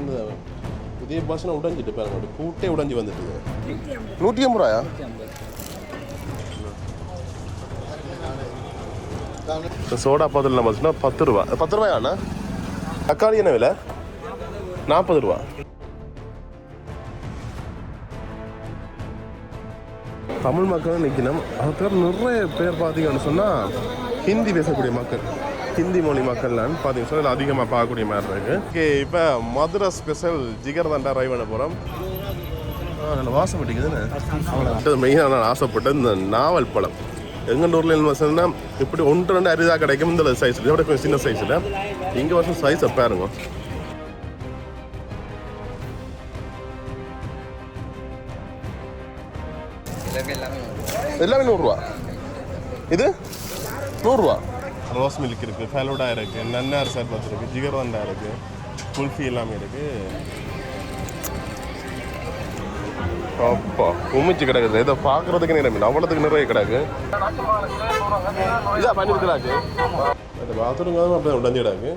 இந்த புதிய பாஷனை உடைஞ்சிட்டு பாருங்க, கூட்டே உடைஞ்சி வந்துட்டு. 150 ரூபாயா? சோடா பாத்திரம் பார்த்தீங்கன்னா 10 ரூபா. 10 ரூபாயாண்ணா? தக்காளி என்ன விலை? 40 ரூபா. தமிழ் மக்கள் நிற்கணும். அதுக்கு நிறைய பேர் பார்த்தீங்கன்னு சொன்னால் ஹிந்தி பேசக்கூடிய மக்கள், ஹிந்தி மொழி மக்கள்லாம் பார்த்தீங்கன்னு சொன்னால் அதிகமாக பார்க்கக்கூடிய மாதிரி இருக்குது. ஓகே, இப்போ மதுரை ஸ்பெஷல் ஜிகர் தண்டா ட்ரை பண்ண போகிறோம். நல்ல வாசம் பிடிக்குதுன்னு அவ்வளோ மெயினாக நான் ஆசைப்பட்ட இந்த நாவல் பழம். எங்கள் ஊரில் வசதினா இப்படி 1-2 அரிதாக கிடைக்கும் இந்த சைஸில், இதோட கொஞ்சம் சின்ன சைஸில். இங்கே வருஷம் சைஸை பாருங்க. எல்லாமே 100 ரூபா. இது 100 ரூபா. ரோஸ் மில்க் இருக்குது, ஃபெலூடா இருக்குது, நன்னார் சர்பத் இருக்குது, ஜிகர்தண்டா இருக்குது, குல்ஃபி எல்லாமே இருக்குது. அப்பா குமிச்சு கிடக்குது. இதை பார்க்குறதுக்கு நேரம் இல்லை, அவ்வளோத்துக்கு நிறைய கிடக்கு. இதாக பண்ணியிருக்கிறாக்கு அந்த பாத்ரூம் அப்படியே உடஞ்சி கிடக்கு.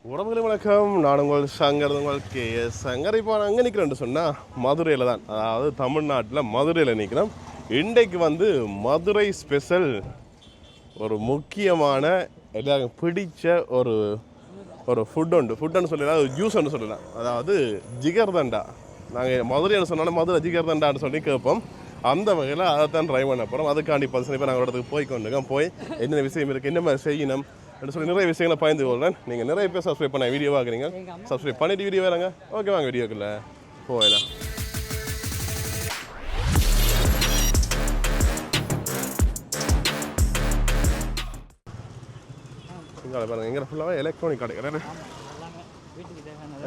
உறவுகளை வணக்கம், நான் உங்கள் சங்கர், உங்கள் KS சங்கர். இப்போ நான் அங்கே நிற்கிறேன்னு சொன்னால் மதுரையில் தான், அதாவது தமிழ்நாட்டில் மதுரையில் நிற்கிறேன். இன்றைக்கு வந்து மதுரை ஸ்பெஷல் ஒரு முக்கியமான எல்லாருக்கும் பிடிச்ச ஒரு ஃபுட்டுன்னு சொல்லலாம், ஒரு ஜூஸ் ஒன்று சொல்லலாம். அதாவது ஜிகர்தண்டா. நாங்கள் மதுரைன்னு சொன்னாலும் மதுரை ஜிகர்தண்டான்னு சொல்லி கேட்போம். அந்த வகையில் அதை தான் ட்ரை பண்ண போகிறோம். அதுக்காண்டி இப்போ நாங்கள் இடத்துக்கு போய் கொண்டுருக்கோம். போய் என்னென்ன விஷயம் இருக்குது, என்ன மாதிரி செய்யணும் அப்படின்னு சொல்லி நிறைய விஷயங்களை பயந்து கொள்கிறேன். நீங்கள் நிறைய பேர் சப்ஸ்கிரைப் பண்ண வீடியோ பார்க்குறீங்க, சப்ஸ்கிரைப் பண்ணிவிட்டு வீடியோ வராங்க. ஓகே, வாங்க வீடியோக்குள்ளே போயிடலாம். பாருங்க, எங்கே ஃபுல்லாகவே எலக்ட்ரானிக் கடைகள்,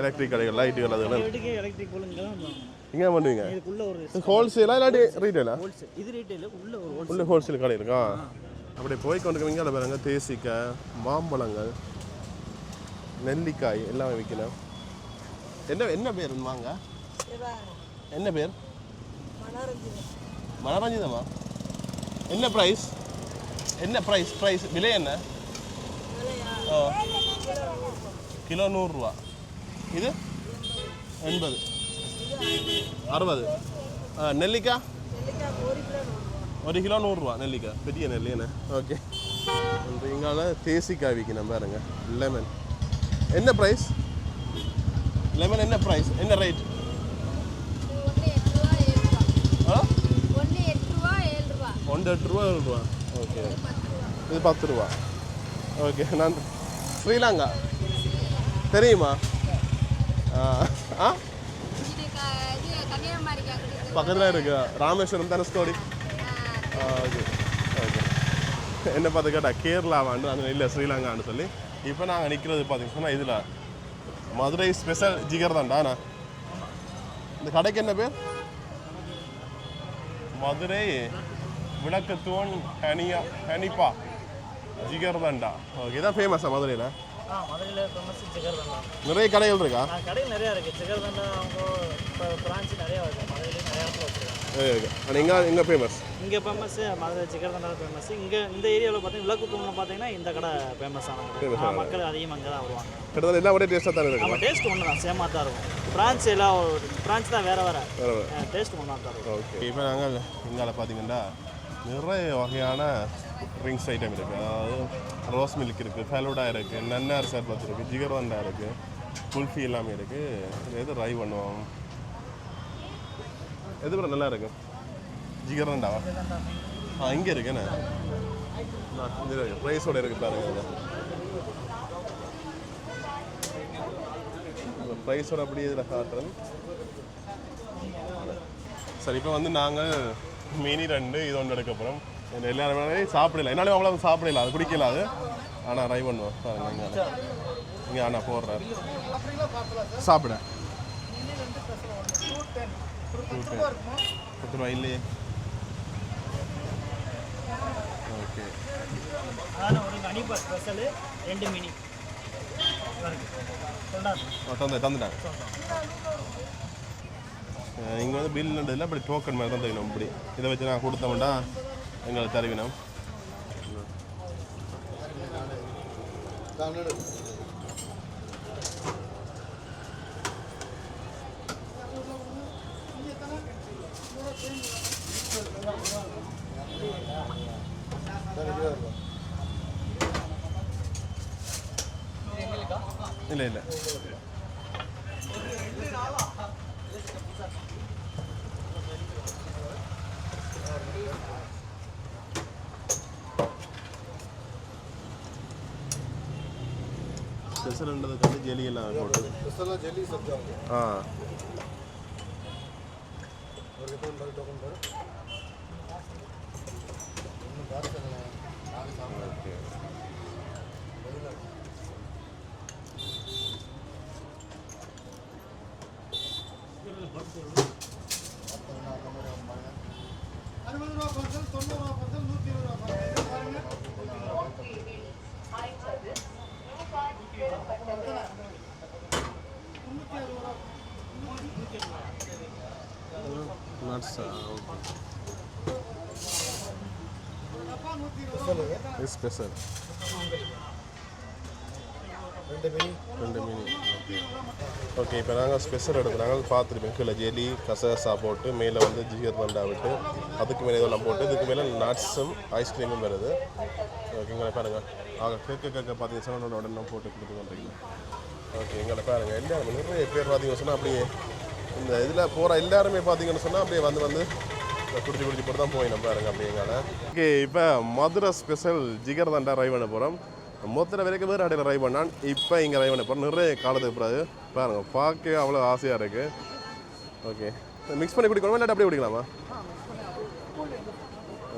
எலக்ட்ரிக் கடைகள், லைட்டுகள், அதெல்லாம் இங்கே பண்ணுவீங்க. ஹோல்சேலா இல்லாட்டி ரீட்டைலா? உள்ள ஹோல்சேல் கடை இருக்கா? அப்படியே போய் கொண்டுக்குவீங்க. அதில் பாருங்க தேசிக்காய், மாம்பழங்கள், நெல்லிக்காய் எல்லாமே விற்கலாம். என்ன பேர் வாங்க? என்ன பேர்? மனரஞ்சிதமா? என்ன ப்ரைஸ்? என்ன ப்ரைஸ் விலை என்ன? கிலோ 100 ரூபா. இது 80, 60. நெல்லிக்காய் 1 கிலோ 100 ரூபா. நெல்லிக்காய் பெரிய நெல்லி என்ன? ஓகே. இங்கால தேசிக்காய் விற்கணும் பாருங்க. லெமன் என்ன ப்ரைஸ்? லெமன் என்ன ப்ரைஸ், என்ன ரேட்? 1 8 ரூபா 7 ரூபா. ஓகே, இது 10 ரூபா. ஓகே. நான் ஸ்ரீலங்கா தெரியுமா? பக்கத்தில் இருக்கு, ராமேஸ்வரம் தனுஷ்கோடி. Okay okay. என்ன பார்த்து கேட்டால் கேரளாவாண்டு, அந்த இல்லை ஸ்ரீலங்கான்னு சொல்லி. இப்போ நாங்கள் நிற்கிறது பார்த்தீங்கன்னா இதில் மதுரை ஸ்பெஷல் ஜிகர்தண்டாண்ணா. இந்த கடைக்கு என்ன பேர்? மதுரை விளக்கத்தூண் ஹனிப்பா ஜிகர்தண்டா. ஓகே, இதான் ஃபேமஸா மதுரையில்? மதுரையில் ஃபேமஸ் ஜிகர்தண்டா. நிறைய கடைகள் இருக்கா? கடைகள் நிறையா இருக்குது. ஜிகர்தண்டா அவங்க இப்போ பிரான்ச்சு நிறையா இருக்குது. மதுரையிலேயே நிறையா இடத்துல வச்சுருக்காங்க. ஆனால் எங்கே ஃபேமஸ்? இங்கே ஃபேமஸ் மதுரை ஜிகர்தண்டா ஃபேமஸ். இங்கே இந்த ஏரியாவில் பார்த்தீங்கன்னா விளக்குத்தூணில் பார்த்தீங்கன்னா இந்த கடை ஃபேமஸான மக்கள் அதிகம் அங்கே தான் வருவாங்க. கிட்டத்தட்ட எல்லாம் ஒரே டேஸ்ட்டாக தான் இருக்கும். நம்ம டேஸ்ட் ஒன்று தான், சேமாக தான் இருக்கும். பிரான்ச் எல்லாம் பிரான்ச் தான் வேறு டேஸ்ட் ஒன்றா தான் இருக்கும். ஓகே. இப்போ நாங்கள் இங்கால பார்த்தீங்கன்னா நிறைய வகையான ட்ரிங்க்ஸ் ஐட்டம் இருக்குது. அதாவது ரோஸ் மில்க் இருக்குது, ஃபெலூடா இருக்குது, நன்னார் சர்பத் இருக்குது, ஜிகர்தண்டா இருக்குது, குல்ஃபி எல்லாமே இருக்குது. எது ட்ரை பண்ணுவோம்? எது கூட நல்லா இருக்கும்? ஜிகர்தண்டாவா? இங்கே இருக்குண்ணே. ப்ரைஸோடு இருக்குது பாருங்க. ப்ரைஸோட அப்படி இதில் காட்டுறேன். சரி, இப்போ வந்து நாங்கள் மினி 2 இது ஒன்று எடுக்க போகிறோம். எல்லாருமே சாப்பிடல, என்னாலும் அவ்வளோ சாப்பிடல, அது பிடிக்கல அது. ஆனால் ட்ரை பண்ணுவோம் பாருங்க. இங்கே ஆனால் போடுறாரு சாப்பிட 10 ரூபா இல்லையே. ஓகே, தந்துட்டாங்க. இங்கே வந்து பில்லுன்றதில் அப்படி டோக்கன் மாதிரி தான் தரணும். இப்படி இதை வச்சு நான் கொடுத்தோம்னா எங்களுக்கு தருவினோம். இல்லை இல்லை ஸ்பெஷல்ன்றதுக்கு வந்து ஜெலியெல்லாம் போட்டு ஸ்பெஷலாக ஜெல்லி செஞ்சாங்க ஆ ஒரு டோக்கன் டோக்கன் ஒன்றும் பார்த்து நாலு சாப்பிட ஓகே நட்ஸா okay special 2 mini 2 mini okay okay இப்போ நாங்கள் ஸ்பெஷல் எடுக்கிறாங்க பார்த்துருப்பேன் கீழே ஜெலி கசகசா போட்டு மேலே வந்து ஜிகர் தண்டா விட்டு அதுக்கு மேலே இதெல்லாம் போட்டு இதுக்கு மேலே நட்ஸும் ஐஸ்கிரீமும் வருது ஓகேங்களா பாருங்கள் கேட்க பார்த்தீங்கன்னா உடனே போட்டு கொடுத்து பண்ணுறீங்க ஓகே எங்களை பாருங்கள் எல்லாருமே நிறைய பேர் பார்த்தீங்கன்னு சொன்னால் அப்படியே இந்த இதில் போகிற எல்லாருமே பார்த்தீங்கன்னு சொன்னால் அப்படியே வந்து குடிச்சு போட்டு தான் போய் நம்ம பாருங்க அப்படிங்கால ஓகே இப்போ மதுரை ஸ்பெஷல் ஜிகர் தண்டா ரைவ் பண்ண போகிறோம் மொத்தம் வரைக்கும் வேறு அடையில் ரைவ் பண்ணான் இப்போ இங்கே ரைவ் பண்ண போகிறோம் நிறைய காலத்துக்கு பிறகு பாருங்கள் பார்க்கவே அவ்வளோ ஆசையாக இருக்குது ஓகே மிக்ஸ் பண்ணி குடிக்கணுமா இல்லாட்டி அப்படியே குடிக்கலாமா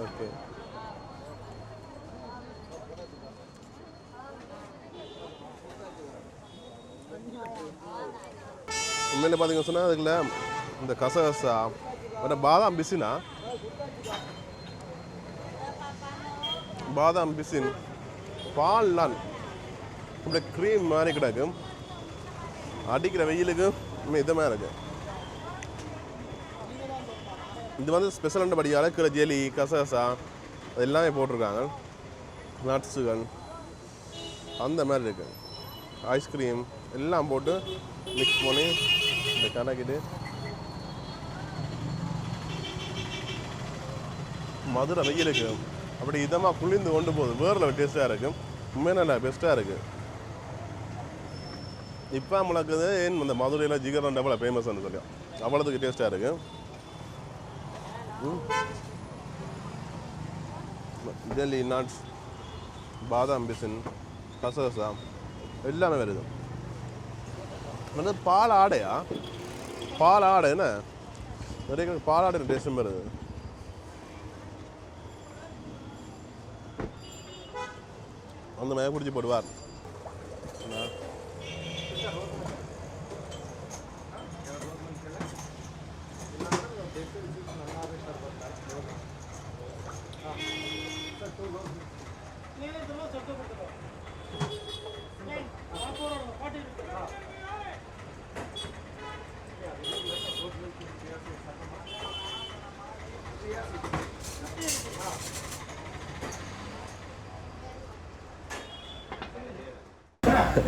ஓகே உண்மையில பார்த்தீங்கன்னு சொன்னால் அதுக்குள்ள இந்த கசகசா வேற பாதாம் பிசினா பாதாம் பிசின் பால்லாம் இப்படி க்ரீம் மாதிரி கிடக்கும் அடிக்கிற வெயிலுக்கு இதமாக இருக்கு இது வந்து ஸ்பெஷல் படியால் கீழே ஜெலி கசகசா அது எல்லாமே போட்டிருக்காங்க நட்ஸுகள் அந்த மாதிரி இருக்கு ஐஸ்கிரீம் எல்லாம் போட்டு மிக்ஸ் பண்ணி இந்த கணக்கிட்டு மதுரை வெயிலுக்கு அப்படி இதமாக குளிர்ந்து கொண்டு போகுது வேறு டேஸ்ட்டாக இருக்கும் உண்மையாக நல்லா பெஸ்ட்டாக இருக்குது இப்போ நம்மளுக்கு ஏன் இந்த மதுரையில் ஜிகர் தண்டா அவ்வளோ ஃபேமஸ்ன்னு சொல்லி அவ்வளோத்துக்கு டேஸ்ட்டாக இருக்குது ஜெல்லி நட்ஸ் பாதாம் பிசின் கசகசா எல்லாமே வருது வந்து பால் ஆடையா பால் ஆடை என்ன நிறைய பால் ஆடை டேஸ்ட்டும் வருது அந்த மாதிரி குடிச்சு போடுவார்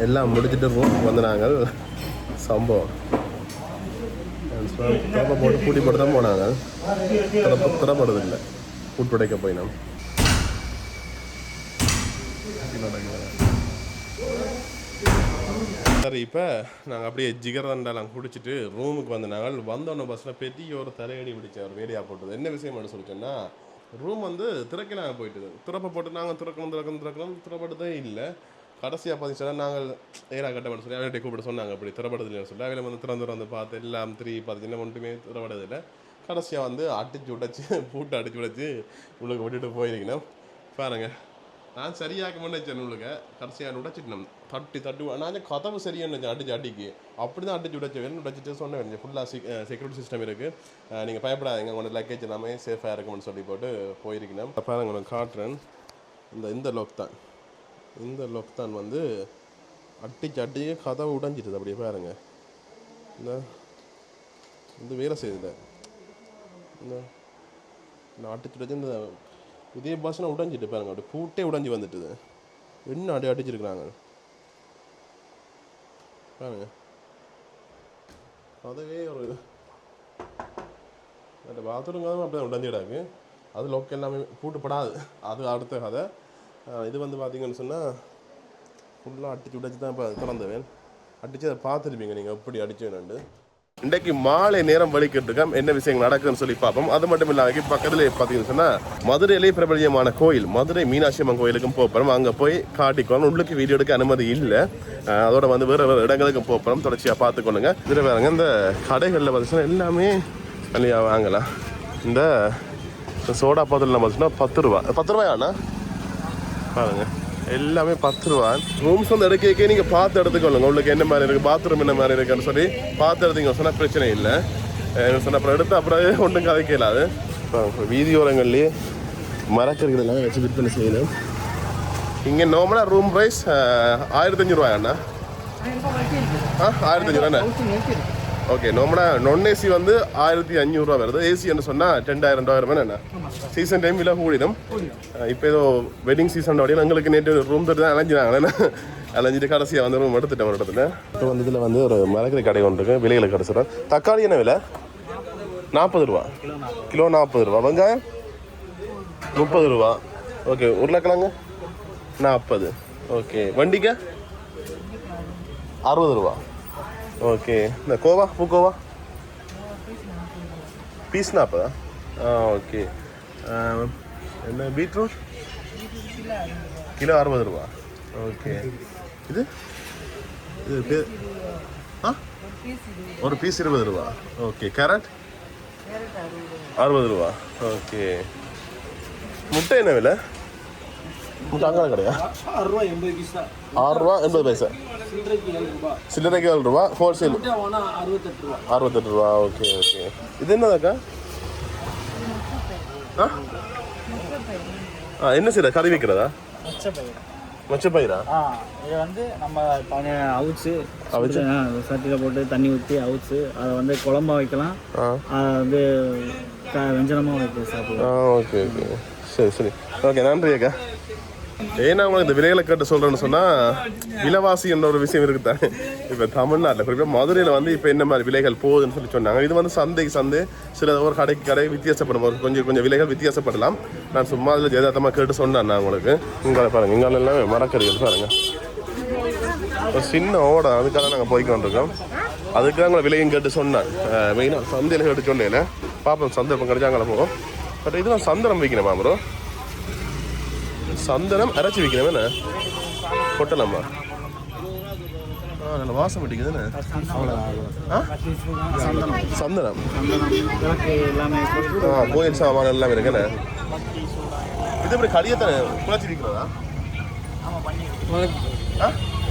எல்லாம் முடிச்சுட்டு ரூம் வந்து நாங்கள் சம்பவம் திறப்பை போட்டு பூட்டி போட்டு தான் போனாங்க திறப்படுறதில்லை பூட்டுடைக்க போயினோம் சரி இப்போ நாங்கள் அப்படியே ஜிகர் தண்டாலாம் குடிச்சிட்டு ரூமுக்கு வந்து நாங்கள் வந்தோடனே பஸ்ஸில் பெரிய ஒரு தலையடி பிடிச்ச ஒரு வேடியாக போட்டது என்ன விஷயம் சொல்லிச்சோன்னா ரூம் வந்து திறக்கலாம் போயிட்டுது திறப்பை போட்டு நாங்கள் திறக்கணும் திறப்படுறதே இல்லை கடைசியாக பார்த்தீங்கன்னா நாங்கள் ஏழாக கட்டப்பட்டு சொல்லி அவர்கிட்ட கூப்பிட்டு சொன்னாங்க அப்படி திறப்படுறதுன்னு சொல்லி அவளை வந்து திறந்து பார்த்து எல்லாம் பார்த்தீங்கன்னா ஒன்றுமே திறப்படுறதில்லை கடைசியாக வந்து பூட்டை அடிச்சு உடைச்சி உங்களுக்கு விட்டுட்டு போயிருக்கணும் பாருங்க நான் சரியாக முன்னேச்சேன் உங்களுக்கு கடைசியாக உடைச்சிட்டேன் தட்டி நான் கதவு சரியானு அடிக்கு அப்படி தான் அடிச்சு உடைச்சிட்டு சொன்னேன் ஃபுல்லாக செக்யூரிட்டி சிஸ்டம் இருக்குது நீங்கள் பயப்படாதீங்க உங்களோட லக்கேஜ் எல்லாமே சேஃபாக இருக்கும்னு சொல்லி போட்டு போயிருக்கணும் பாருங்க உங்களுக்கு காட்டுறேன் இந்த லொக் தான் வந்து அடிச்சு கதவை உடைஞ்சிட்டுது அப்படியே பாருங்க இந்த வேலை செய்யுதுல இந்த அடிச்சு உடைச்சு இந்த இதே பாஷனை உடைஞ்சிட்டு பாருங்க அப்படி பூட்டே உடைஞ்சி வந்துட்டுது என்ன அடிச்சிருக்கிறாங்க பாருங்க அதுவே ஒரு அந்த பாத்ரூம் அப்படி தான் உடைஞ்சிடாக்கு அது லோக்கல் எல்லாமே பூட்டுப்படாது, அது அடுத்த கதை. இது வந்து பார்த்தீங்கன்னு சொன்னால் ஃபுல்லாக அடிச்சு உடைச்சி தான் இப்போ திறந்தவேன். அடித்து அதை பார்த்துருப்பீங்க நீங்கள் எப்படி அடிச்சேன்னு. இன்றைக்கு மாலை நேரம் வழிக்கிட்டுருக்கோம், என்ன விஷயங்கள் நடக்குதுன்னு சொல்லி பார்ப்போம். அது மட்டும் இல்லாமல் பக்கத்தில் பார்த்தீங்கன்னு சொன்னால் மதுரையிலே பிரபலியமான கோயில் மதுரை மீனாட்சி அம்மன் கோயிலுக்கும் போகிறோம். அங்கே போய் காட்டிக்கணும். உள்ளுக்கு வீடியோ எடுக்க அனுமதி இல்லை, அதோட வந்து வேறு வேறு இடங்களுக்கும் போகிறோம். தொடர்ச்சியாக பார்த்துக்கொள்ளுங்க. இதில் வேறுங்க இந்த கடைகளில் பார்த்தீங்கன்னா எல்லாமே தனியாக வாங்கலாம். இந்த சோடா பாத்திரம் பார்த்தீங்கன்னா 10 ரூபா. 10 ரூபாயாண்ணா பாருங்க, எல்லாமே 10 ரூபா. ரூம்ஸ் வந்து எடுக்க நீங்கள் பார்த்து எடுத்துக்கொள்ளுங்க. உங்களுக்கு என்ன மாதிரி இருக்குது, பாத்ரூம் என்ன மாதிரி இருக்குன்னு சொல்லி பார்த்து எடுத்தீங்க சொன்னால் பிரச்சனை இல்லை. சொன்ன அப்புறம் எடுத்து அப்புறம் ஒன்றும் கதைக்க இல்லாது. வீதியோரங்கள்லேயே மரக்கறிகள் எல்லாம் வச்சு விற்பனை செய்யணும். இங்கே நார்மலாக ரூம் ப்ரைஸ் 1500 ரூபாயாண்ணா? 1500 ரூபாண்ணா? ஓகே. நார்மலாக நான் ஏசி வந்து 1500 ரூபா வருது. ஏசி என்று சொன்னால் 2000 என்ன சீசன் டைம் விலை கூடிடும். இப்போ ஏதோ வெட்டிங் சீசன் அப்படின்னா எங்களுக்கு நேற்று ரூம் தட்டு தான் அலைஞ்சினாங்க. அலைஞ்சிட்டு கடைசியாக வந்து ரூம் எடுத்துட்டேன் ஒரு இடத்துல. இப்போ வந்து இதில் வந்து ஒரு மரக்கறி கடை ஒன்று இருக்கு, விலைகளை கிடச்சிடும். தக்காளி என்ன விலை? 40 ரூபா கிலோ. 40 ரூபா. வெங்காயம் 30 ரூபா. ஓகே. உருளைக்கிழங்கு 40. ஓகே. வண்டிக்கா 60 ரூபா. ஓகே. இந்த கோவா, பூக்கோவா பீஸ் 40. ஓகே. என்ன பீட்ரூட் கிலோ 60 ரூபா. ஓகே. இது இது ஒரு பீஸ் 20 ரூபா. ஓகே. கேரட் 60 ரூபா. ஓகே. முட்டை என்ன விலை? முட்டை அங்கே கிடையா? 6 ரூபா 80 பைசா. சில்லறைக்கு 7 ரூபா. ஹோல்சேல் 68 ரூபா. ஓகே. ஓகே. இது என்னதாக்கா? என்ன செய்யற? கறி வைக்கிறதா? மொச்சப்பயிரா? இது வந்து நம்ம அவிச்சு சட்டியில் போட்டு தண்ணி ஊற்றி அவிச்சு அதை வந்து குழம்பா வைக்கலாம், அதை வந்து வெஞ்சனமாக வைக்க சாப்பிடலாம். ஓகே. ஓகே. சரி சரி. ஓகே. நன்றி அக்கா. ஏன்னா உங்களுக்கு இந்த விலைகளை கேட்டு சொல்கிறேன்னு சொன்னால் விலைவாசி என்ற ஒரு விஷயம் இருக்குதானே. இப்போ தமிழ்நாட்டில் குறிப்பாக மதுரையில் வந்து இப்போ என்ன மாதிரி விலைகள் போகுதுன்னு சொல்லி சொன்னாங்க. இது வந்து சந்தைக்கு சந்தை, சில ஒரு கடைக்கு கடை வித்தியாசப்படும், ஒரு கொஞ்சம் விலைகள் வித்தியாசப்படலாம். நான் சும்மா அதில் ஜெயதாத்தமாக கேட்டு சொன்னேன் நான் உங்களுக்கு. இங்கே பாருங்கள், இங்கே எல்லாமே மரக்கறிகள் பாருங்கள். ஒரு சின்ன ஓடை, அதுக்காக நாங்கள் போய்க்கொண்டிருக்கோம். அதுக்கு தான் உங்களை விலையும் கேட்டு சொன்னேன். மெயினாக சந்தையில் கேட்டு சொன்னேன். பார்ப்போம் சந்தர்ப்பம் கிடைச்சா அங்கே போவோம். பட் இதெல்லாம் சந்தனம் வைக்கணுமா ப்ரோ? சந்தனம் அரைச்சி வைக்கணும் என்ன கொட்டலாமா? நல்ல வாசம் அடிக்குதுன்னு. சந்தனம் கோயில் சாமான் எல்லாமே இருக்குண்ணே. இது எப்படி களியத்தானே குழச்சி விற்கிறதா?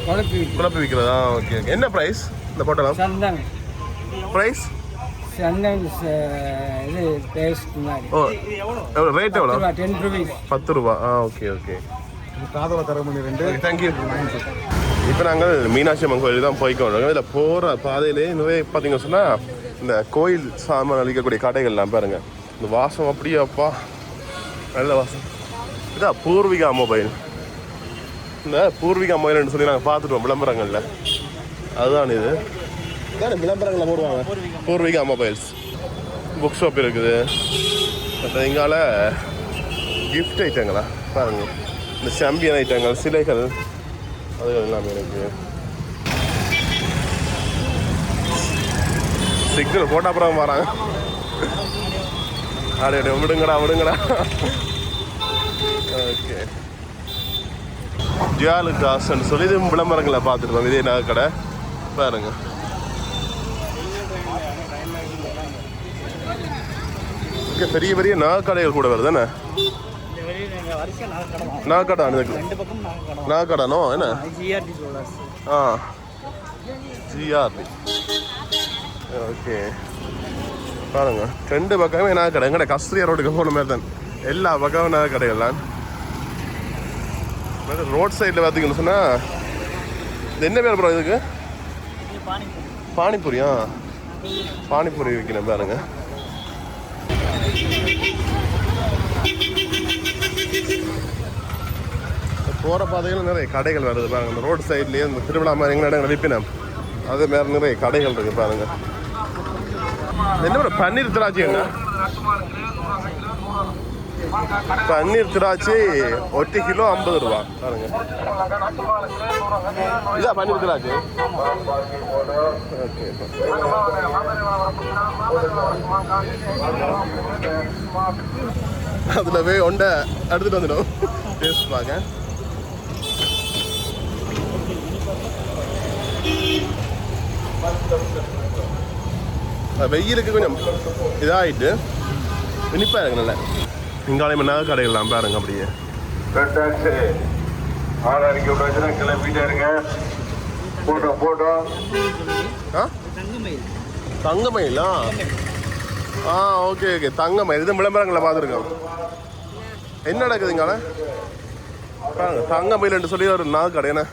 குழப்பி விற்கிறதா? ஓகே. ஓகே. என்ன ப்ரைஸ் இந்த போட்டலாம்? ப்ரைஸ் ரேட் எவ்வளோ? 10 ரூபா. ஓகே. ஓகே. காதலை தர பண்ணி தேங்க்யூ. இப்போ நாங்கள் மீனாட்சி அம்மன் கோயிலுக்கு தான் போய்க்கோங்க. இதில் போகிற பாதையிலே நிறைய பார்த்தீங்கன்னு சொன்னால் இந்த கோயில் சாமான் அளிக்கக்கூடிய கடைகள்லாம் பாருங்கள். இந்த வாசம் அப்படியே அப்பா நல்ல வாசம். இதான் பூர்விகா மொபைல். இந்த பூர்விகா மொபைல்னு சொல்லி நாங்கள் பார்த்துட்டோம் விளம்பரங்களில். அதுதான் இது இதான விளம்பரங்களில் போடுவாங்க. பூர்விகா மொபைல்ஸ். புக் ஷாப் இருக்குது. மற்ற இங்கால கிஃப்ட் ஐட்டங்களா பாருங்கள். இந்த சாம்பியன் ஐட்டங்கள், சிலைகள், அதுகள் எல்லாமே இருக்குது. சிக்னல் போட்ட அப்புறம் வராங்க. அப்படியே விடுங்கடா. ஓகே. ஜியாலு காசுன்னு சொல்லி இது விளம்பரங்களை பார்த்துருப்போம். இதே நகை கடை பாருங்க. பெரிய பெரிய நகைக்கடைகள் கூட வருது தானே? நகைக்கடை நகைக்கடானோ என்ன? ஜிஆர்டி. ஓகே. பாருங்க 2 பக்கமே நகைக்கடை. எங்கட கஸ்தூரியா ரோடுக்கு போன மாதிரி தான் எல்லா பக்கமும் நகைக்கடைகள்லாம். ரோட் சைடில் பார்த்தீங்கன்னு சொன்னால் இது என்ன பேர் ப்ரோ இதுக்கு? பானிபூரியா? பானிபூரி விற்கணும் பாருங்க. போகிற பாதைகள் நிறைய கடைகள் வருது பாருங்க. இந்த ரோடு சைட்லேயே இந்த திருவிழா மாதிரி எங்கே இடங்கள் விற்பினோம் அதே மாதிரி நிறைய கடைகள் இருக்குது பாருங்க. என்ன பன்னீர் திராட்சைங்க பன்னீர் திராட்சை 1 கிலோ 50 ரூபா பாருங்க. இதா பன்னீர் திராட்சை. ஓகே. அதுல போய் ஒன்றை எடுத்துட்டு வந்துடும் டேஸ்ட் பார்க்க. வெயிலுக்கு கொஞ்சம் இதாகிட்டு இனிப்பாக இருக்கு நல்ல. இங்காலையும் என்ன கடைகள்லாம் பாருங்க அப்படியே. தங்கமயிலா? ஓகே ஓகே, தங்கமயில். இது விளம்பரங்களை பார்த்துருக்கோம். என்ன நடக்குதுங்கால பாருங்க, தங்கமயில் சொல்லி ஒரு நாள் கடை. என்ன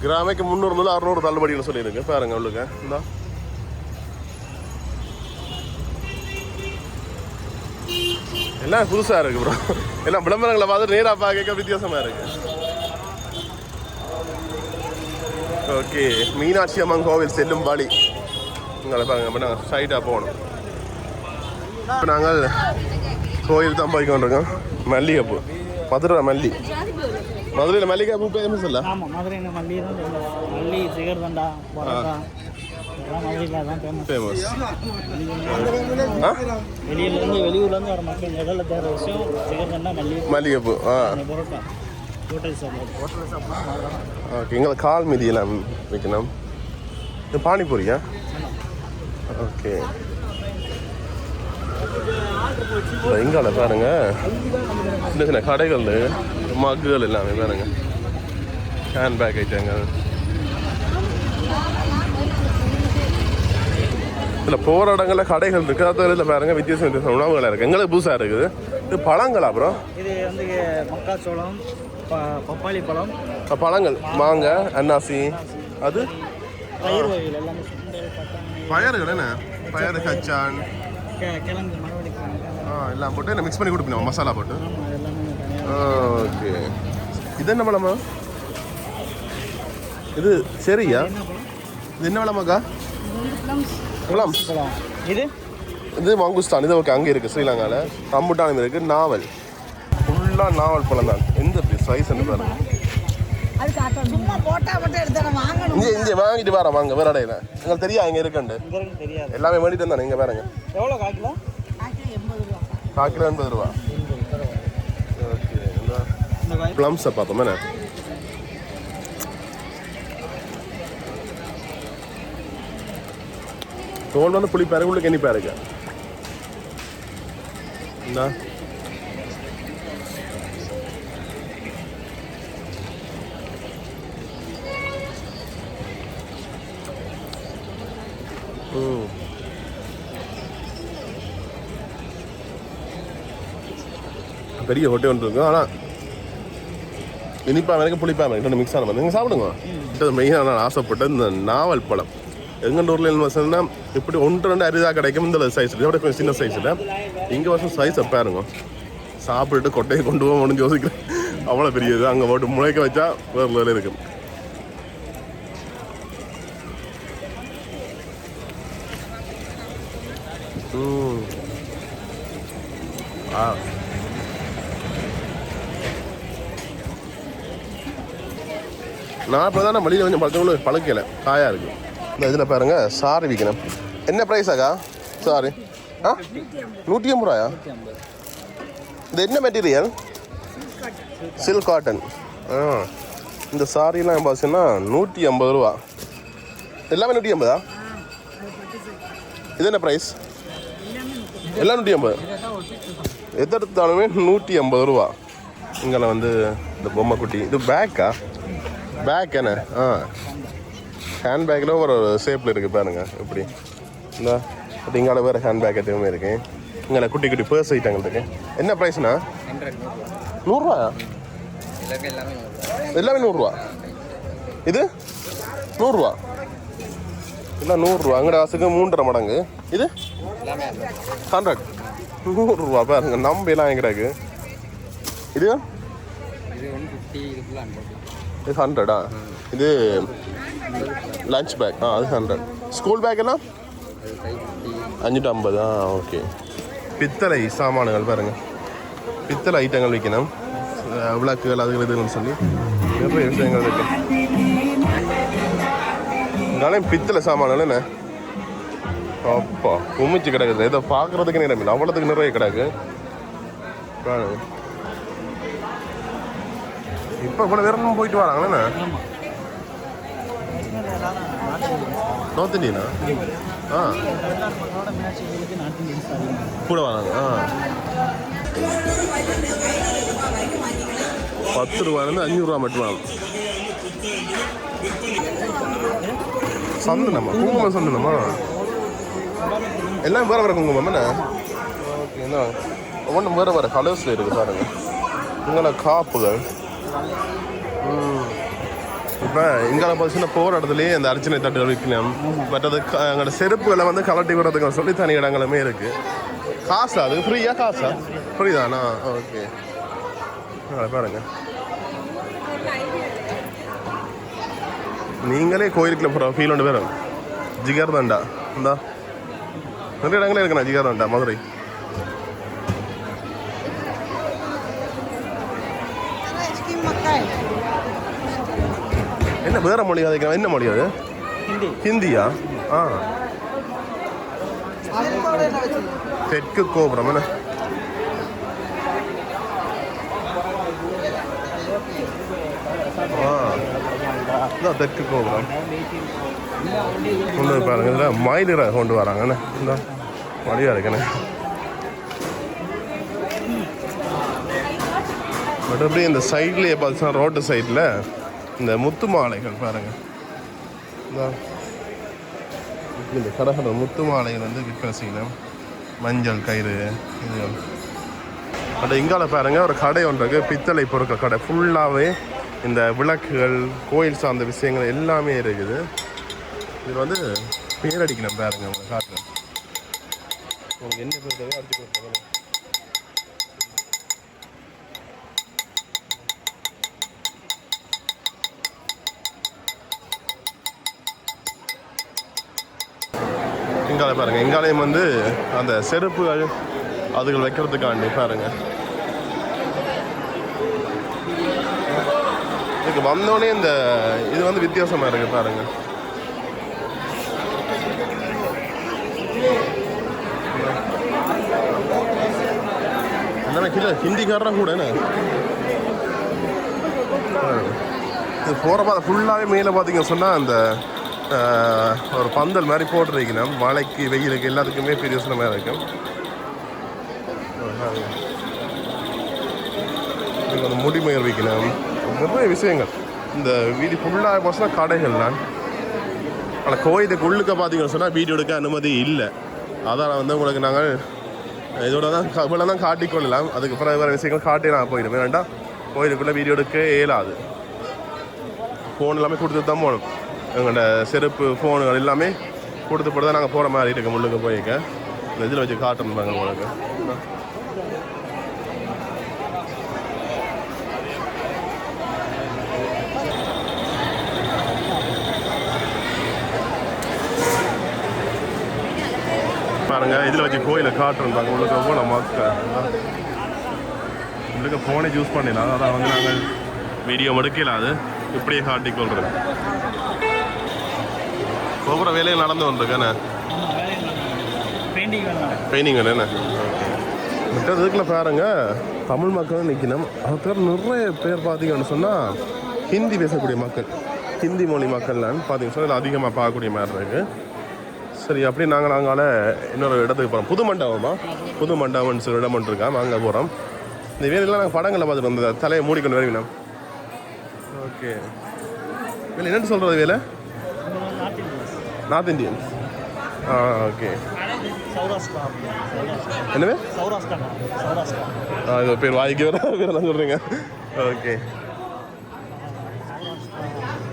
கிராமைக்கு 300 முதல் 600 தள்ளுபடின்னு சொல்லியிருக்கு பாருங்க. உள்ளுங்க இந்த எல்லாம் புதுசாக இருக்கு ப்ரோ. எல்லாம் விளம்பரங்களை பார்த்து நேராக பார்க்க வித்தியாசமாக இருக்கு. ஓகே, மீனாட்சி அம்மன் கோவில் செல்லும் வழி இங்கே பாருங்க. அப்போ நாங்கள் சைடாக போகணும். இப்போ நாங்கள் கோயில் தான் போய் கொண்டிருக்கோம். மல்லிகைப்பூ, மதுரை மல்லி. மதுரையில் மல்லிகைப்பூ ஃபேமஸ் இல்லை? ஆமாம், மதுரையில் மல்லி தான் ஃபேமஸ். மல்லி, சிகர்தண்டா, பரோட்டா எல்லாம் மதுரையில் தான் ஃபேமஸ். வெளியூர்லேருந்து வர மக்கள் முதல்ல தேர்ற விஷயம் சிகர்தண்டா, மல்லிகைப்பூ, பரோட்டா. ஹோட்டல் சாப்பிட்லாம். ஓகே, எங்களை கால் மீதியெல்லாம் வைக்கணும். இது பானிபூரியா? ஓகே. இங்கால பாருங்க சின்ன சின்ன கடைகள், மக்குகள் எல்லாமே பாருங்க. ஹேண்ட் பேக் ஐட்டங்கள். இதில் போகிற இடங்களில் கடைகள் இருக்குது. அதில் பாருங்க வித்தியாசம் வித்தியாசம் உணவுகளாக இருக்குது. எங்களுக்கு புதுசாக இருக்குது. இது பழங்களா அப்புறம்? இது வந்து மக்காச்சோளம், பப்பாளி பழம், பழங்கள், மாங்காய், அன்னாசி. அது பயறுகள் என்ன? பயறு, கச்சான், கிழங்கு, மரவள்ளி எல்லாம் போட்டு என்ன மிக்ஸ் பண்ணி கொடுப்பீங்க மசாலா போட்டு. ஓகே. இது என்ன பழமா? இது சரியா? இது என்ன பழமாக்கா? ப்ளம்ஸ். இது மங்குஸ்தான். இது ஓகே, அங்கே இருக்குது ஸ்ரீலங்காவில். ரம்புட்டான் இருக்குது. நாவல், ஃபுல்லாக நாவல் பழம் தான். எந்த சைஸ் பாருங்க. இங்கே வாங்கிட்டு வரேன். வாங்க வேற இடையில எங்களுக்கு தெரியா இங்கே இருக்குண்டு. எல்லாமே வேண்டிட்டு இருந்தானே. இங்கே பாருங்க. எவ்வளோ? 1 கிலோ 80 ரூபா. ஓகே, ப்ளம்ஸை பார்த்தோம். என்ன தோல் வந்து புளிப்பா இருக்கு, உள்ளுக்கு இனிப்பா இருக்கு. என்ன பெரிய ஹோட்டல் ஒன்று இருக்கும். ஆனால் இனிப்பா எனக்கு புளிப்பா எனக்கு மிக்ஸ் ஆன மாதிரி நீங்கள் சாப்பிடுங்க. இது மெயினாக நான் ஆசைப்பட்ட இந்த நாவல் பழம். எங்கள் ஊரில் என்ன வசதினா இப்படி 1-2 அரிதாக கிடைக்கும். இந்த சைஸில் இதோட கொஞ்சம் சின்ன சைஸில். இங்கே வருஷம் சைஸ் பாருங்க. சாப்பிட்டுட்டு கொட்டையை கொண்டு போக முடிஞ்சு யோசிக்கிறேன். அவ்வளோ பெரிய இது. அங்கே போட்டு முளைக்க வச்சா வேறு வேலை இருக்கும். நான் இப்போ தான் வழியில் கொஞ்சம் பழத்தவங்களும் பழக்கலை, காயாக இருக்குது. இந்த இதில் பாருங்க சாரி விற்கணும். என்ன ப்ரைஸாக்கா சாரி? 150 ரூபாயா? இது என்ன மெட்டீரியல்? Silk cotton. இந்த சாரிலாம் பார்த்தீங்கன்னா 150 ரூபா. எல்லாமே 150. இது என்ன ப்ரைஸ்? எல்லாம் 150. எது எடுத்தாலுமே 150 ரூபா. இங்கே வந்து இந்த பொம்மை குட்டி. இது பேக்கா? பேக் என்ன? ஹேண்ட் பேக்கில் ஒரு ஷேப்பில் இருக்குது பாருங்க. எப்படி இந்த இங்கால வேறு ஹேண்ட் பேக் எதுவுமே இருக்குது. இங்கே குட்டி குட்டி பர்ஸ் ஐட்டங்கள் இருக்குது. என்ன ப்ரைஸ்ண்ணா? 100 ரூபாயா? எல்லாமே 100 ரூபா. இது 100 ரூபா. எல்லாம் 100 ரூபா. அங்கட காசுக்கு 3.5 மடங்கு. இது 100. 100 ரூபா பாருங்க. நம்ப எல்லாம் எங்கடாக்கு. இது 100. இது லஞ்ச் பேக். அது 100. ஸ்கூல் பேக் எல்லாம் 550. ஓகே. பித்தளை சாமான்கள் பாருங்க. பித்தளை ஐட்டங்கள் விற்கணும், விளக்குகள் அதுகள் இதுன்னு சொல்லி நிறைய விஷயங்கள் இருக்கு. நானே பித்தளை சாமான் என்ன அப்பா குமிச்சு கிடக்குது. இதை பார்க்குறதுக்கு நேரம் இல்லை, அவ்வளோத்துக்கு நிறைய கிடக்கு. இப்போ கூட வேற போயிட்டு வராங்கண்ணே. நார்த் இந்தியனா? ஆ கூட வராங்க. 10 ரூபாயிலேருந்து 500 ரூபா மட்டும் ஆகும். சந்தனமா? குங்குமம் சந்தனமா? எல்லாம் வேறு வேறு குங்குமம் என்ன? ஓகே, என்ன ஒவ்வொன்றும் வேறு வேறு கலர்ஸில் இருக்குது பாருங்க. இங்கே காப்புகள். இப்போ இங்கே பார்த்தீங்கன்னா போகிற இடத்துலையே இந்த அர்ச்சனை தட்டுகள் விற்கலாம். மற்றது எங்களோட செருப்புகளை வந்து கலட்டி விடுறதுக்கு சொல்லி தனி இடங்களுமே இருக்குது. காசா? அது ஃப்ரீயா? காசா? ஃப்ரீ தானா? ஓகே, பாருங்க. நீங்களே கோயிலுக்குள்ள போகிற ஃபீல் ஒன்று பேரும் ஜிகர் தாண்டா. இந்தா நிறைய இடங்களே இருக்குண்ணா ஜிகர் தாண்டா மதுரை. என்ன வேற மொழி கதைக்கிறோம்? என்ன மொழி அது? ஹிந்தியா? ஆ, தெற்கு கோபுரம் என்ன? தெற்கு கோபுரம் கொண்டு பாருங்க. இதில் மயிலிற கொண்டு வராங்கண்ணே. இந்த மடியாக இருக்குண்ணே. பட் அப்படி இந்த சைட்லேயே பார்த்தீங்கன்னா ரோட்டு சைடில் இந்த முத்து மாலைகள் பாருங்கள். இந்த கடற்கரை முத்து மாலைகள் வந்து விற்பனை செய்யணும். மஞ்சள் கயிறு இது. பட் இங்கால பாருங்கள் ஒரு கடை ஒன்று இருக்குது, பித்தளை பொருட்கள் கடை. ஃபுல்லாகவே இந்த விளக்குகள், கோயில் சார்ந்த விஷயங்கள் எல்லாமே இருக்குது. இது வந்து பேரடிக்கணும் பாருங்க. உங்களை காட்டுறேன். உங்களுக்கு என்ன பேர் தேவையோ அடிச்சு கொடுத்தாங்க. இங்கால பாருங்க. இங்காலயம் வந்து அந்த செருப்புகள் அதுகள் வைக்கிறதுக்காண்டி பாருங்க. இதுக்கு வந்தோடனே இந்த இது வந்து வித்தியாசமா இருக்கு பாருங்க. என்ன கீழே ஹிந்திக்காரன் கூட என்ன இது போகிற பாதை ஃபுல்லாகவே மேலே பார்த்தீங்கன்னு சொன்னால் அந்த ஒரு பந்தல் மாதிரி போட்டுருக்கணும். மழைக்கு வெயிலுக்கு எல்லாத்துக்குமே பிரயோசனமாக இருக்கும். அந்த முடிமயிர் வைக்கணும், நிறைய விஷயங்கள். இந்த வீதி ஃபுல்லாக பார்த்தா கடைகள் தான். ஆனால் கோயிலுக்கு உள்ளுக்க பார்த்தீங்கன்னு சொன்னால் வீடியோ எடுக்க அனுமதி இல்லை. அதான் வந்து உங்களுக்கு நாங்கள் இதோட தான் இவ்வளோ தான் காட்டிக்கொள்ளலாம். அதுக்கு பிறகு வேறு விஷயங்கள் காட்டி நான் போயிடுவேன். வேண்டாம், கோயிலுக்குள்ளே வீடியோ எடுக்க இயலாது. ஃபோன் எல்லாமே கொடுத்து தான் போகணும். எங்களோட செருப்பு ஃபோனுகள் எல்லாமே கொடுத்து போட்டு தான் நாங்கள் போகிற மாதிரி இருக்கு. முள்ளுக்கு போயிருக்க இந்த இதில் வச்சு காட்டணும் உங்களுக்கு. பாருங்க, இதில் வச்சு கோயிலை காட்டுறாங்க. உள்ளுக்க போன மக்கள் உள்ளுக்க ஃபோனை யூஸ் பண்ணிடலாம். அதான் வந்து நாங்கள் வீடியோ எடுக்கல, அது இப்படியே காட்டிக்கொள்கிறோம். கோபுர வேலையில் நடந்து வந்துருக்கேண்ணே. பெயிண்டிங் வேலை என்ன? மற்ற இதுக்குள்ள பாருங்க, தமிழ் மக்கள் நிற்கணும். அது பேர் நிறைய பேர் பார்த்தீங்கன்னு சொன்னால் ஹிந்தி பேசக்கூடிய மக்கள், ஹிந்தி மொழி மக்கள்லாம் பார்த்தீங்கன்னு சொன்னால் அதிகமாக பார்க்கக்கூடிய மாதிரி இருக்குது. சரி, அப்படி நாங்கள் நாங்கால இன்னொரு இடத்துக்கு போகிறோம். புது மண்டபமா? புது மண்டபம்னு சொல்லி இடம் ஒன்று இருக்கா, அங்கே போகிறோம். இந்த வேலையெல்லாம் நாங்கள் படங்களில் பார்த்துட்டு வந்தோம். தலையை மூடிக்கொண்டு வருவீங்க. ஓகே, வேலை என்னென்னு சொல்கிறது? வேலை நார்த் இந்தியன். ஓகே, என்னவே இது பேர் வாய்க்கு வேறு தான் சொல்கிறீங்க. ஓகே,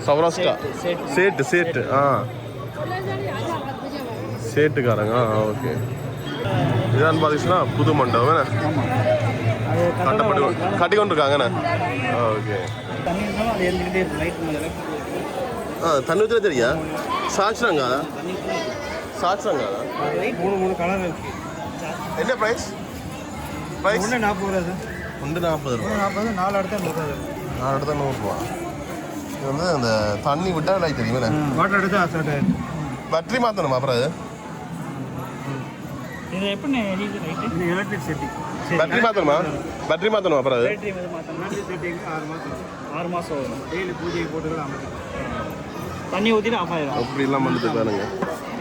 சௌராஷ்டிரா. சேட்டு சேட்டு சேட்டுக்காரங்க. ஓகே, இதான் பார்த்தீங்கன்னா புது மண்டபம் கட்டி கொண்டு இருக்காங்கண்ணே. ஓகே, தண்ணி ஊற்றில தெரியா? சாட்சிரங்காதா? சாட்சிரங்காதா? 3 கலர் இருக்கு. என்ன ப்ரைஸ்? 40 ரூபா. ஒன்று 40 ரூபா 40, 4 எடுத்தா 30. 4 எடுத்தா 100 ரூபா. இது வந்து அந்த தண்ணி விட்டால் லைட் தெரியுமே. வாட்டர் எடுத்தா சர்ட். பேட்டரி மாற்றணுமா அப்புறம் அது? இது எப்படி எரியுது ரைட்டு? இது எலக்ட்ரிக் செட்டிங். பேட்டரி மாற்றணுமா? பேட்டரி மாற்றணுமா அப்புறம் அது? பேட்டரி வந்து மாற்றோம்னா செட்டிங் 6 மாதம். 6 மாதம் வரும். டெய்லி பூஜைக்கு போட்டுக்கலாம். தண்ணி ஊற்றிட்டு ஆஃப் ஆயிடும். அப்படி எல்லாம் பண்ணிட்டு பாருங்க.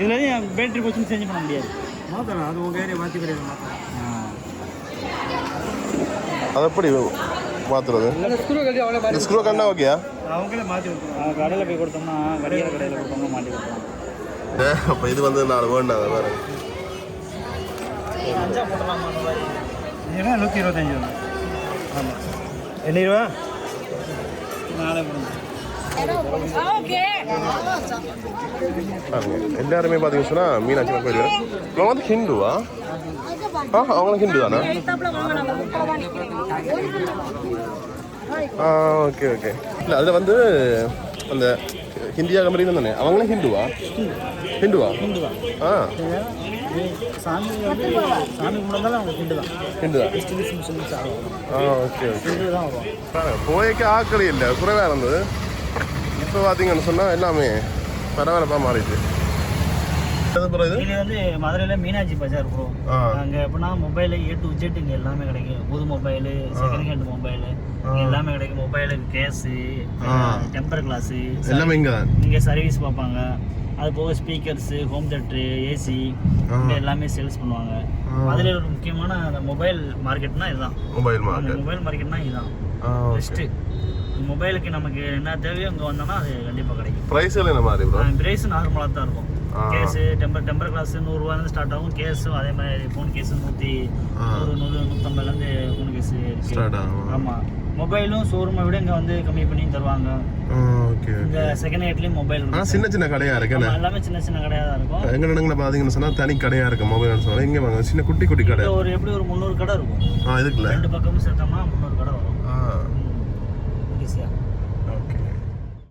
இதுலேயும் பேட்டரி போச்சுன்னு சேஞ்ச் பண்ண முடியாது. மாற்றலாம், அது உங்கள் ஏரியா மாற்றி கிடையாது மாற்றலாம். அது எப்படி மாற்றுறது? இந்த ஸ்க்ரூ கண்ணா ஓகேயா? அவங்களே மாற்றி விட்டுருவாங்க. கடையில் போய் கொடுத்தோம்னா கடையில் கொடுத்தோம்னா மாட்டி கொடுத்தோம். அப்போ இது வந்து 4 வேண்டாம் வேறு. அஞ்சா போட்டலாமா அந்த மாதிரி? ஏன்னா 125 வரும். ஆமாம். என்ன ரூபா? நாளே முடிஞ்சு. எல்லாருமே பார்த்தீங்கன்னு சொன்னால் மீனாட்சி அம்மன் கோயில் இவங்க வந்து ஹிந்துவா? அவங்களும் ஹிந்து தானா? Okay okay. இல்லை அதில் வந்து அந்த ஹிந்தியாக மாதிரி தானே அவங்களும் ஹிந்துவா? ஹிந்துவா? ஆ சாமி வந்து சாமி கும்பிட்றதால அவங்க ஹிந்து தான். ஹிந்து தான். Okay okay. ஹிந்து தான் வருவோம். போய்க்கு ஆக்களி இல்லை, குறைவாக இருந்தது. இப்போ பார்த்தீங்கன்னு சொன்னால் எல்லாமே பரவாயில்லப்பா மாறிடுச்சு. இது வந்து மதுரையில் மீனாட்சி பஜார் ப்ரோ. அங்கே எப்படின்னா மொபைல் A to Z இங்கே எல்லாமே கிடைக்கும். புது மொபைலு, செகண்ட் ஹேண்ட் மொபைலு எல்லாமே கிடைக்கும். மொபைலுக்கு கேஸு, டெம்பர் கிளாஸு எல்லாமே இங்கே சர்வீஸ் பார்ப்பாங்க. அது போக ஸ்பீக்கர்ஸு, ஹோம் தேட்டரு, ஏசி எல்லாமே சேல்ஸ் பண்ணுவாங்க. அதில் ஒரு முக்கியமான அந்த மொபைல் மார்க்கெட்னா இதுதான். மொபைல் மார்க்கெட்னா இதுதான் பெஸ்ட்டு. மொபைலுக்கு நமக்கு என்ன தேவையோ இங்கே வந்தோம்னா அது கண்டிப்பாக கிடைக்கும். ப்ரைஸ் எல்லாம் என்ன மாதிரி ப்ரோ? ப்ரைஸ் நார்மலாக தான் இருக்கும். கேஸு டெம்பர் கிளாஸ் 100 ரூபாயிலேருந்து ஸ்டார்ட் ஆகும். கேஸும் அதே மாதிரி phone case 150 phone case start ஆகும். ஆமாம். மொபைலும் ஷோரூமை விட இங்கே வந்து கம்மி பண்ணி தருவாங்க. ஓகே. இங்கே செகண்ட் ஹேண்ட்லேயும் மொபைல் இருக்கும். சின்ன சின்ன கடையாக இருக்கு. எல்லாமே சின்ன சின்ன கடையாக தான் இருக்கும். எங்கள் இடங்களில் பார்த்தீங்கன்னு சொன்னால் தனி கடையாக இருக்குது. மொபைல்னு சொன்னால் இங்கே வாங்க சின்ன குட்டி குட்டி கடை. ஒரு எப்படி ஒரு 300 கடை இருக்கும். இதுக்குள்ள 2 பக்கமும் சேர்த்தோம்னா 300 கடை வரும் ஈஸியாக.